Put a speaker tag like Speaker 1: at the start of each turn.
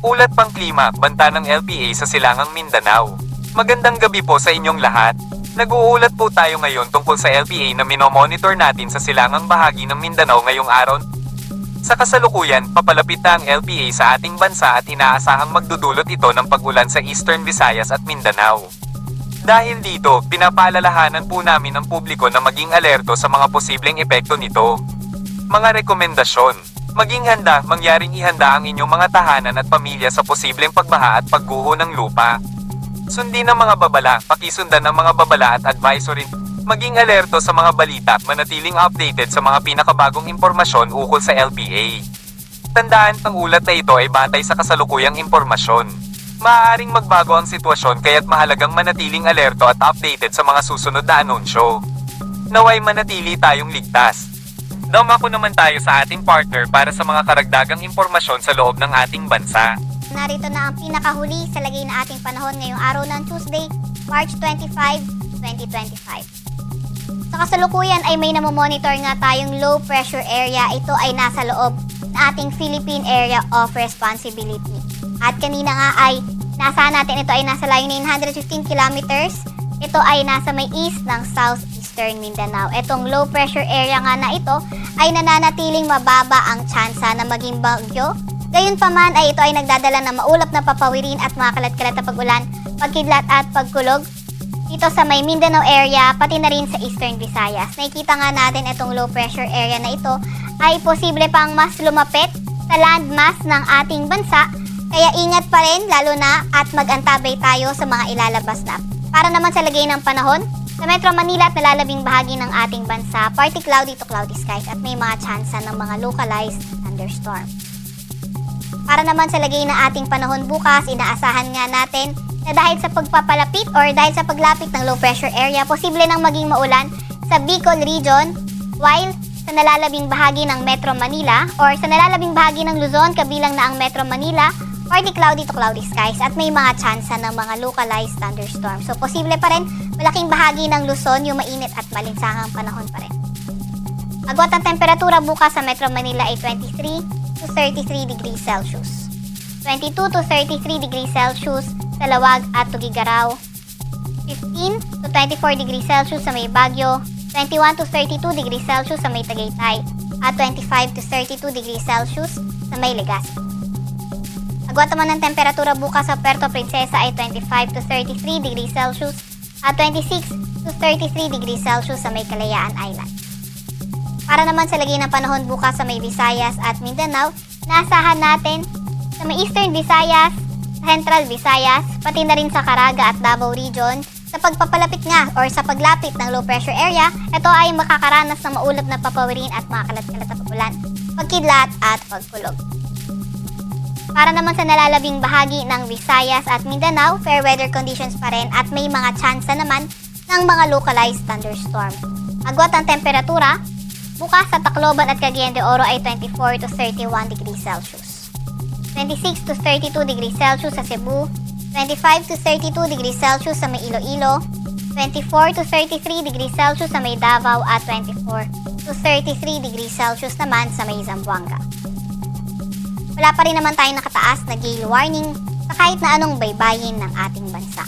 Speaker 1: Ulat pang klima, banta ng LPA sa Silangang Mindanao. Magandang gabi po sa inyong lahat. Nag-uulat po tayo ngayon tungkol sa LPA na minomonitor natin sa silangang bahagi ng Mindanao ngayong araw. Sa kasalukuyan, papalapit na ang LPA sa ating bansa at inaasahang magdudulot ito ng pag-ulan sa Eastern Visayas at Mindanao. Dahil dito, pinapaalalahanan po namin ang publiko na maging alerto sa mga posibleng epekto nito. Mga rekomendasyon. Maging handa, mangyaring ihanda ang inyong mga tahanan at pamilya sa posibleng pagbaha at pagguho ng lupa. Sundin ang mga babala, pakisundan ang mga babala at advisory. Maging alerto sa mga balita, manatiling updated sa mga pinakabagong impormasyon ukol sa LPA. Tandaan, ang ulat na ito ay batay sa kasalukuyang impormasyon. Maaaring magbago ang sitwasyon kaya't mahalagang manatiling alerto at updated sa mga susunod na anunsyo. Naway manatili tayong ligtas. Dumako naman tayo sa ating partner para sa mga karagdagang impormasyon sa loob ng ating bansa.
Speaker 2: Narito na ang pinakahuli sa lagay na ating panahon ngayong araw ng Tuesday, March 25, 2025. Sa kasalukuyan ay may namomonitor nga tayong low pressure area. Ito ay nasa loob ng ating Philippine Area of Responsibility. At kanina nga ay nasa natin ito ay nasa layo ng 915 kilometers. Ito ay nasa may east ng southeastern Mindanao. Itong low pressure area nga na ito ay nananatiling mababa ang tsansa na maging bagyo. Gayunpaman ay ito ay nagdadala ng maulap na papawirin at mga kalat-kalat na pag-ulan, pagkidlat at pagkulog dito sa may Mindanao area pati na rin sa Eastern Visayas. Nakikita nga natin itong low pressure area na ito ay posible pang mas lumapit sa landmass ng ating bansa. Kaya ingat pa rin lalo na at mag-antabay tayo sa mga ilalabas na. Para naman sa lagay ng panahon, sa Metro Manila at nalalabing bahagi ng ating bansa, partly cloudy to cloudy skies at may mga tsansa ng mga localized thunderstorm. Para naman sa lagay ng ating panahon bukas, inaasahan nga natin na dahil sa pagpapalapit or dahil sa paglapit ng low pressure area, posible nang maging maulan sa Bicol region, while sa nalalabing bahagi ng Metro Manila or sa nalalabing bahagi ng Luzon, kabilang na ang Metro Manila, partly cloudy to cloudy skies at may mga tsansa ng mga localized thunderstorm. So posible pa rin malaking bahagi ng Luzon yung mainit at malinsangang panahon pa rin. Agwat ang temperatura bukas sa Metro Manila ay 23 to 33 degrees Celsius. 22 to 33 degrees Celsius sa Lawag at Tugigaraw. 15 to 24 degrees Celsius sa may Baguio. 21 to 32 degrees Celsius sa may Tagaytay. At 25 to 32 degrees Celsius sa may Legazpi. Agwat naman ang temperatura bukas sa Puerto Princesa ay 25 to 33 degrees Celsius at 26 to 33 degrees Celsius sa may Kalayaan Island. Para naman sa lagay ng panahon bukas sa may Visayas at Mindanao, naasahan natin sa may Eastern Visayas, Central Visayas, pati na rin sa Caraga at Davao Region, sa pagpapalapit nga or sa paglapit ng low pressure area, ito ay makakaranas ng maulap na papawirin at mga kalat-kalat na pag-ulan, pagkidlat at pagkulog. Para naman sa nalalabing bahagi ng Visayas at Mindanao, fair weather conditions pa rin at may mga tsansa naman ng mga localized thunderstorm. Agwat ang temperatura, bukas sa Tacloban at Cagayan de Oro ay 24 to 31 degrees Celsius. 26 to 32 degrees Celsius sa Cebu, 25 to 32 degrees Celsius sa may Iloilo, 24 to 33 degrees Celsius sa may Davao at 24 to 33 degrees Celsius naman sa may Zamboanga. Wala pa rin naman tayong nakataas na gale warning sa kahit na anong baybayin ng ating bansa.